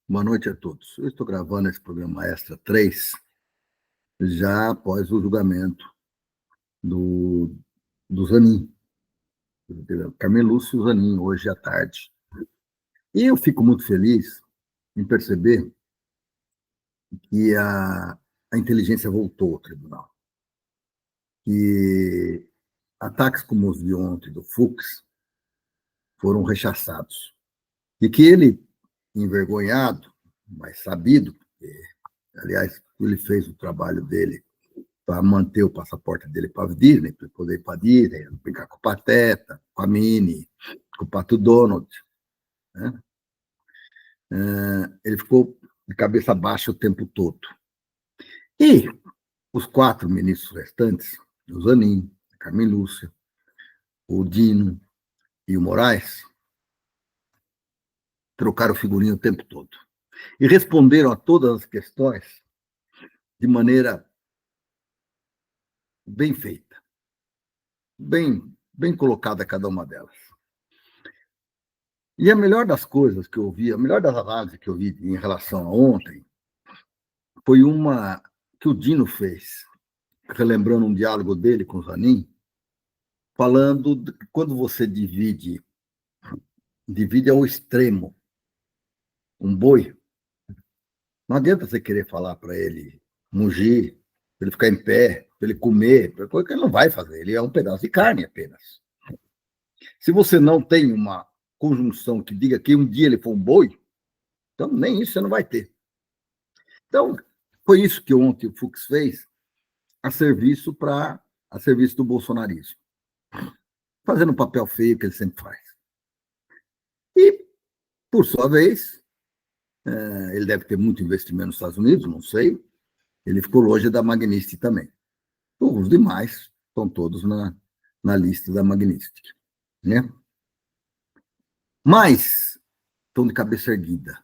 Boa noite a todos. Eu estou gravando esse programa Extra 3 já após o julgamento do Zanin, Carmen Lúcio Zanin, hoje à tarde. E eu fico muito feliz em perceber que a inteligência voltou ao tribunal. Que ataques como os de ontem do Fux foram rechaçados. E que ele, envergonhado, mas sabido, porque, aliás, ele fez o trabalho dele para manter o passaporte dele para a Disney, para poder ir para a Disney, brincar com o Pateta, com a Minnie, com o Pato Donald. Né? Ele ficou de cabeça baixa o tempo todo. E os 4 ministros restantes, o Zanin, a Carmen Lúcia, o Dino e o Moraes, trocaram figurinha o tempo todo. E responderam a todas as questões de maneira bem feita, bem colocada cada uma delas. E a melhor das coisas que eu vi, a melhor das análises que eu vi em relação a ontem, foi uma que o Dino fez, relembrando um diálogo dele com o Zanin, falando de que quando você divide ao extremo um boi, não adianta você querer falar para ele mugir, para ele ficar em pé, para ele comer, coisa que ele não vai fazer, ele é um pedaço de carne apenas. Se você não tem uma conjunção que diga que um dia ele foi um boi, então nem isso você não vai ter. Então, foi isso que ontem o Fux fez a serviço do bolsonarismo, fazendo o papel feio que ele sempre faz. E, por sua vez, ele deve ter muito investimento nos Estados Unidos, não sei, ele ficou longe da Magnitsky também. Os demais estão todos na lista da Magnitsky. Né? Mas estão de cabeça erguida.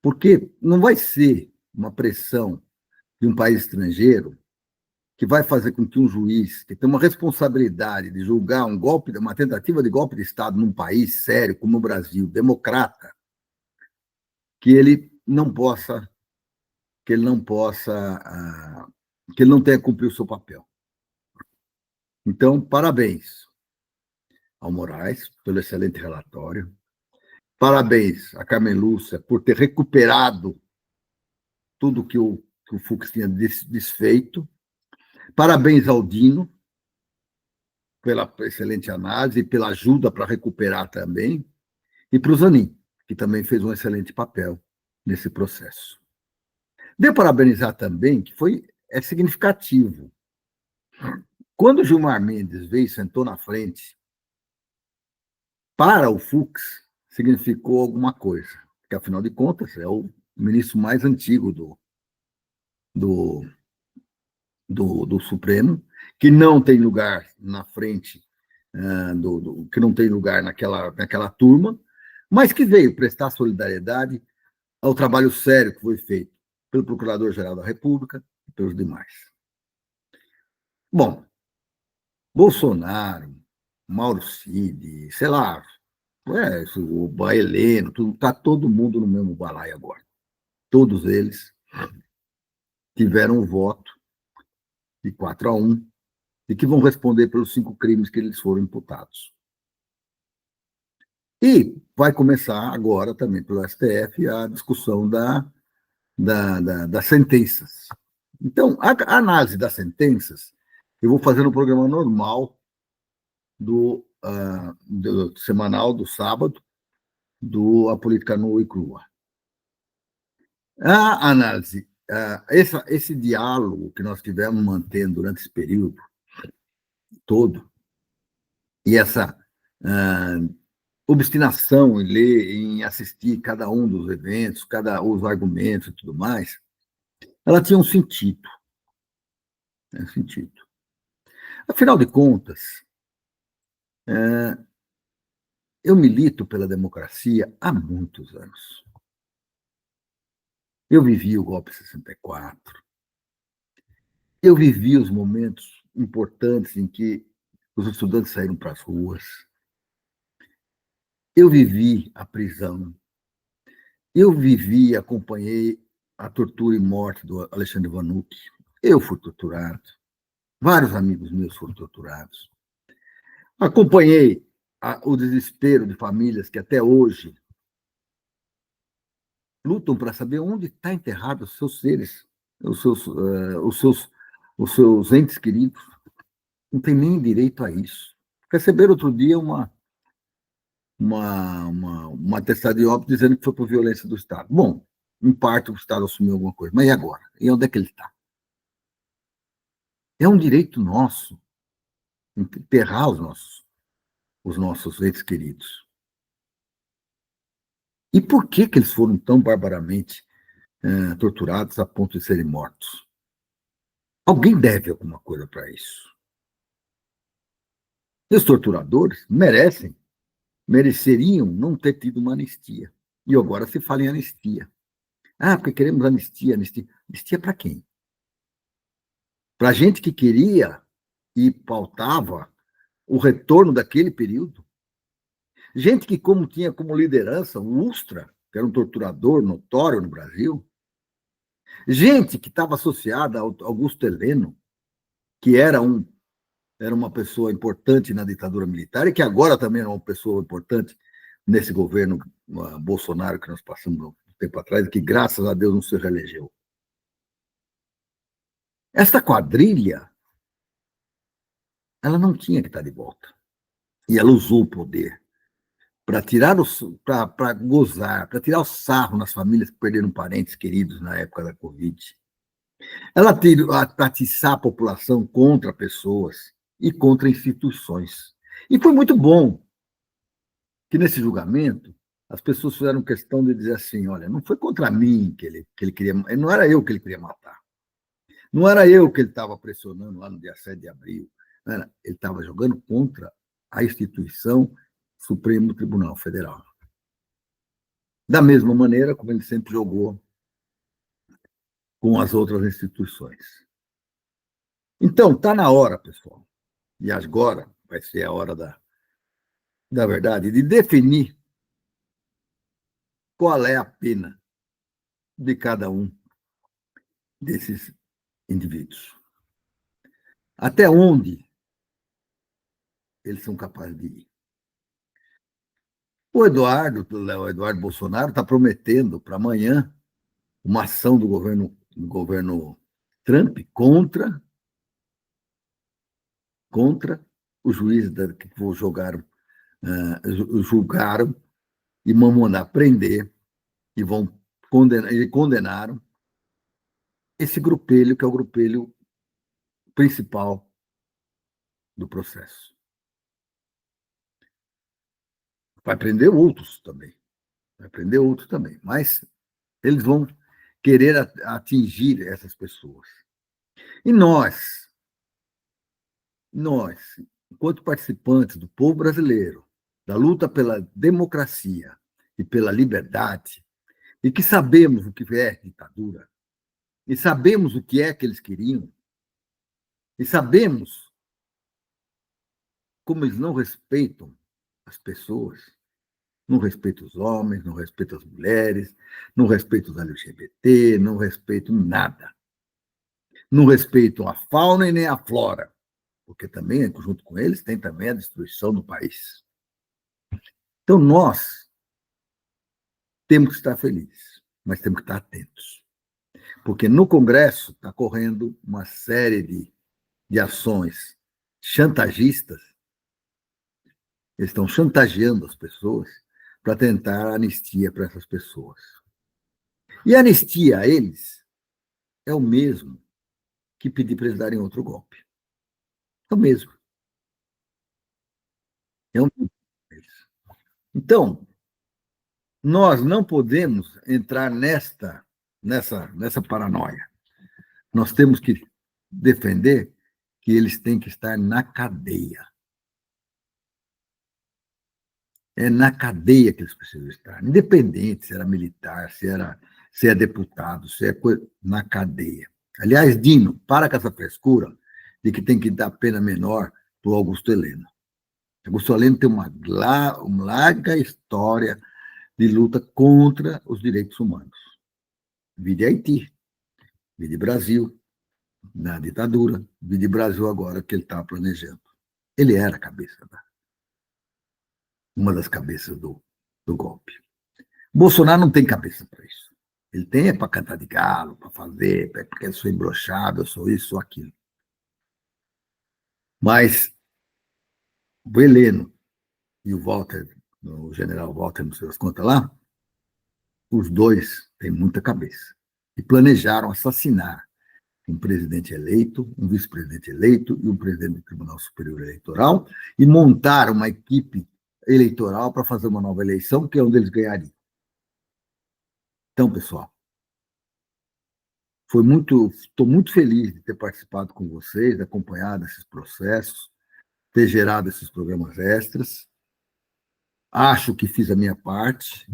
Porque não vai ser uma pressão de um país estrangeiro que vai fazer com que um juiz que tem uma responsabilidade de julgar uma tentativa de golpe de Estado num país sério como o Brasil, democrata, que ele não tenha cumprido o seu papel. Então, parabéns ao Moraes pelo excelente relatório. Parabéns a Carmen Lúcia por ter recuperado tudo que o Fux tinha desfeito. Parabéns ao Dino pela excelente análise e pela ajuda para recuperar também. E para o Zanin, que também fez um excelente papel nesse processo. Devo parabenizar também, que é significativo. Quando o Gilmar Mendes veio e sentou na frente, para o Fux, significou alguma coisa, porque, afinal de contas, é o ministro mais antigo do Supremo, que não tem lugar na frente, que não tem lugar naquela turma, mas que veio prestar solidariedade ao trabalho sério que foi feito pelo Procurador-Geral da República e pelos demais. Bom, Bolsonaro, Mauro Cid, sei lá, o Baeleno, está todo mundo no mesmo balaio agora. Todos eles tiveram o voto de 4-1 e que vão responder pelos 5 crimes que eles foram imputados. E vai começar agora também pelo STF a discussão das sentenças. Então, a análise das sentenças eu vou fazer no programa normal do semanal, do sábado, A Política Nua e Crua. A análise, esse diálogo que nós tivemos mantendo durante esse período todo, e essa obstinação em ler, em assistir cada um dos eventos, os argumentos e tudo mais, ela tinha um sentido. Afinal de contas, eu milito pela democracia há muitos anos. Eu vivi o golpe de 64. Eu vivi os momentos importantes em que os estudantes saíram para as ruas. Eu vivi a prisão. Eu vivi e acompanhei a tortura e morte do Alexandre Vanuc. Eu fui torturado. Vários amigos meus foram torturados. Acompanhei o desespero de famílias que até hoje lutam para saber onde está enterrado os seus seres, os seus entes queridos. Não tem nem direito a isso. Receberam outro dia uma atestado de óbito dizendo que foi por violência do Estado. Bom, em parte o Estado assumiu alguma coisa, mas e agora? E onde é que ele está? É um direito nosso enterrar os nossos entes queridos. E por que eles foram tão barbaramente torturados a ponto de serem mortos? Alguém deve alguma coisa para isso. E os torturadores mereceriam não ter tido uma anistia. E agora se fala em anistia. Ah, porque queremos anistia. Anistia para quem? Para gente que queria e pautava o retorno daquele período. Gente que tinha como liderança o Ustra, que era um torturador notório no Brasil. Gente que estava associada ao Augusto Heleno, que era uma pessoa importante na ditadura militar e que agora também é uma pessoa importante nesse governo Bolsonaro que nós passamos um tempo atrás, e que, graças a Deus, não se reelegeu. Essa quadrilha, ela não tinha que estar de volta. E ela usou o poder para para gozar, para tirar o sarro nas famílias que perderam parentes queridos na época da Covid. Ela para atiçar a população contra pessoas e contra instituições. E foi muito bom que, nesse julgamento, as pessoas fizeram questão de dizer assim: olha, não foi contra mim que ele queria, não era eu que ele queria matar. Não era eu que ele estava pressionando lá no dia 7 de abril. Ele estava jogando contra a instituição Supremo Tribunal Federal. Da mesma maneira como ele sempre jogou com as outras instituições. Então, está na hora, pessoal, e agora vai ser a hora da verdade, de definir qual é a pena de cada um desses indivíduos. Até onde eles são capazes de ir. O Eduardo Bolsonaro está prometendo para amanhã uma ação do governo Trump contra os juízes que julgaram e vão mandar prender e condenaram esse grupelho, que é o grupelho principal do processo. Vai prender outros também. Mas eles vão querer atingir essas pessoas. E nós, enquanto participantes do povo brasileiro, da luta pela democracia e pela liberdade, e que sabemos o que é ditadura, e sabemos o que é que eles queriam, e sabemos como eles não respeitam as pessoas, não respeitam os homens, não respeitam as mulheres, não respeitam os LGBT, não respeitam nada. Não respeitam a fauna e nem a flora, porque também, junto com eles, tem também a destruição do país. Então, nós temos que estar felizes, mas temos que estar atentos. Porque no Congresso está correndo uma série de ações chantagistas. Eles estão chantageando as pessoas para tentar anistia para essas pessoas. E anistia a eles é o mesmo que pedir para eles darem outro golpe. É o mesmo. É o mesmo. Então, nós não podemos entrar nessa paranoia. Nós temos que defender que eles têm que estar na cadeia. É na cadeia que eles precisam estar, independente se era militar, se é deputado, se é na cadeia. Aliás, Dino, para com essa frescura de que tem que dar pena menor para o Augusto Heleno. Augusto Heleno tem uma larga história de luta contra os direitos humanos. Vide Haiti, vide Brasil, na ditadura, vide Brasil agora que ele está planejando. Ele era a cabeça, uma das cabeças do golpe. Bolsonaro não tem cabeça para isso. Ele tem é para cantar de galo, para fazer, porque eu sou embroxado, eu sou isso, sou aquilo. Mas o Heleno e o Walter, o general Walter, não sei as contas lá, os dois têm muita cabeça. E planejaram assassinar um presidente eleito, um vice-presidente eleito e um presidente do Tribunal Superior Eleitoral e montaram uma equipe eleitoral para fazer uma nova eleição, que é onde eles ganhariam. Então, pessoal, estou muito feliz de ter participado com vocês, de acompanhado esses processos, ter gerado esses programas extras. Acho que fiz a minha parte,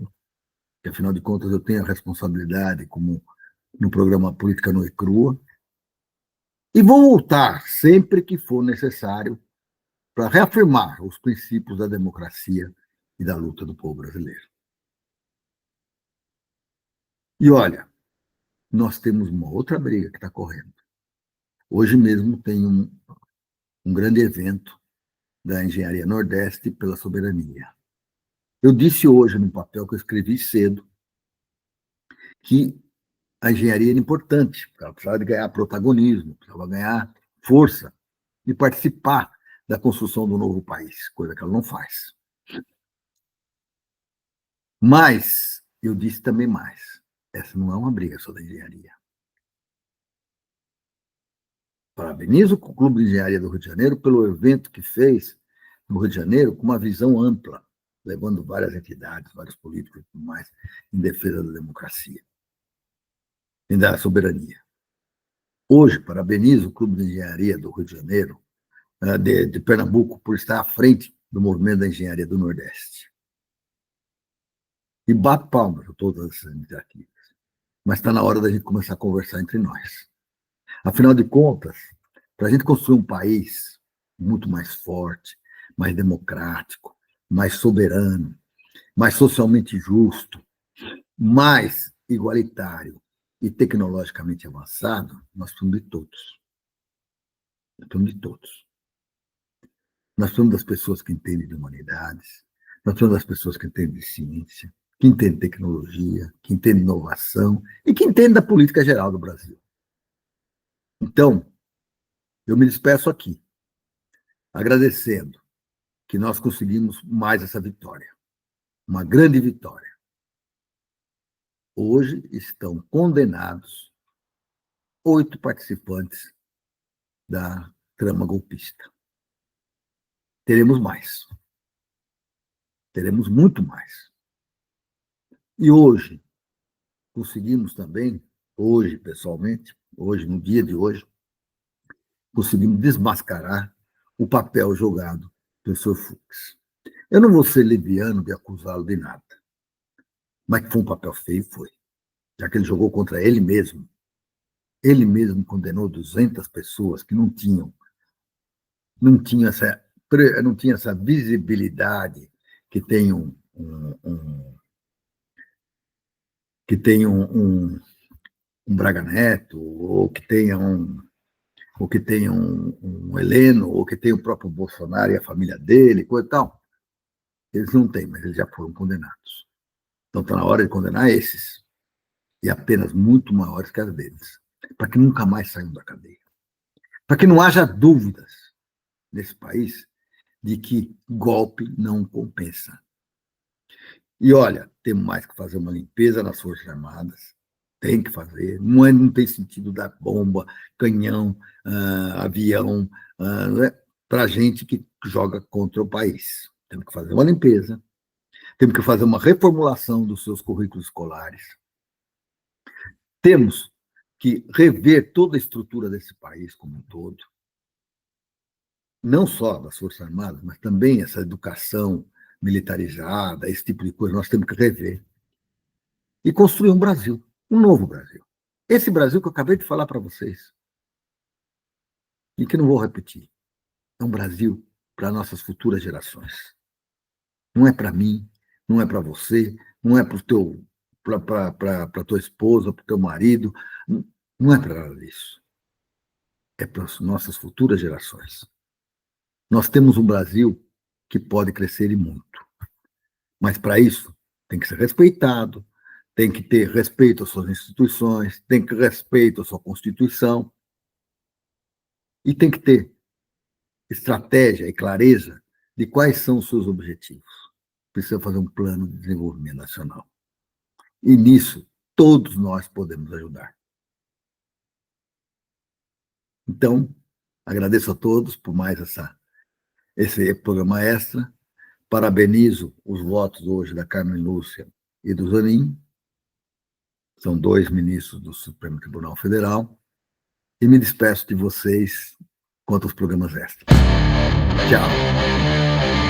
que afinal de contas eu tenho a responsabilidade como no programa Política Nua e Crua, e vou voltar sempre que for necessário para reafirmar os princípios da democracia e da luta do povo brasileiro. E olha, nós temos uma outra briga que está correndo. Hoje mesmo tem um grande evento da Engenharia Nordeste pela soberania. Eu disse hoje no papel que eu escrevi cedo que a engenharia era importante, porque ela precisava de ganhar protagonismo, precisava ganhar força e participar da construção do novo país, coisa que ela não faz. Mas eu disse também mais, essa não é uma briga só da engenharia. Parabenizo o Clube de Engenharia do Rio de Janeiro pelo evento que fez no Rio de Janeiro com uma visão ampla, levando várias entidades, vários políticos e tudo mais, em defesa da democracia e da soberania. Hoje, parabenizo o Clube de Engenharia do Rio de Janeiro, de Pernambuco, por estar à frente do movimento da engenharia do Nordeste. E bato palmas a todas essas iniciativas. Mas está na hora da gente começar a conversar entre nós. Afinal de contas, para a gente construir um país muito mais forte, mais democrático, mais soberano, mais socialmente justo, mais igualitário e tecnologicamente avançado, nós precisamos de todos. Nós precisamos de todos. Nós precisamos das pessoas que entendem de humanidades, nós precisamos das pessoas que entendem de ciência, que entendem de tecnologia, que entendem de inovação e que entendem da política geral do Brasil. Então, eu me despeço aqui, agradecendo que nós conseguimos mais essa vitória, uma grande vitória. Hoje estão condenados 8 participantes da trama golpista. Teremos mais. Teremos muito mais. E hoje, conseguimos também, hoje, pessoalmente, hoje, no dia de hoje, conseguimos desmascarar o papel jogado pelo Sr. Fux. Eu não vou ser leviano de acusá-lo de nada, mas que foi um papel feio, foi. Já que ele jogou contra ele mesmo. Ele mesmo condenou 200 pessoas que não tinham essa visibilidade que tem um Braga Neto, ou que tenha um Heleno, ou que tenha o próprio Bolsonaro e a família dele, coisa e tal. Eles não têm, mas eles já foram condenados. Então está na hora de condenar esses, e apenas muito maiores que as deles, para que nunca mais saiam da cadeia. Para que não haja dúvidas nesse país de que golpe não compensa. E olha, temos mais que fazer uma limpeza nas Forças Armadas, tem que fazer, não tem sentido dar bomba, canhão, avião, para gente que joga contra o país. Temos que fazer uma limpeza, temos que fazer uma reformulação dos seus currículos escolares, temos que rever toda a estrutura desse país como um todo, não só das Forças Armadas, mas também essa educação militarizada, esse tipo de coisa, nós temos que rever. E construir um Brasil, um novo Brasil. Esse Brasil que eu acabei de falar para vocês, e que não vou repetir, é um Brasil para nossas futuras gerações. Não é para mim, não é para você, não é para tua esposa, para o teu marido, não é para nada disso. É para as nossas futuras gerações. Nós temos um Brasil que pode crescer e muito, mas para isso tem que ser respeitado, tem que ter respeito às suas instituições, tem que ter respeito à sua Constituição e tem que ter estratégia e clareza de quais são os seus objetivos. Precisa fazer um plano de desenvolvimento nacional. E nisso, todos nós podemos ajudar. Então, agradeço a todos por mais esse programa extra. Parabenizo os votos hoje da Carmen Lúcia e do Zanin. São 2 ministros do Supremo Tribunal Federal. E me despeço de vocês quanto aos programas extras. Tchau.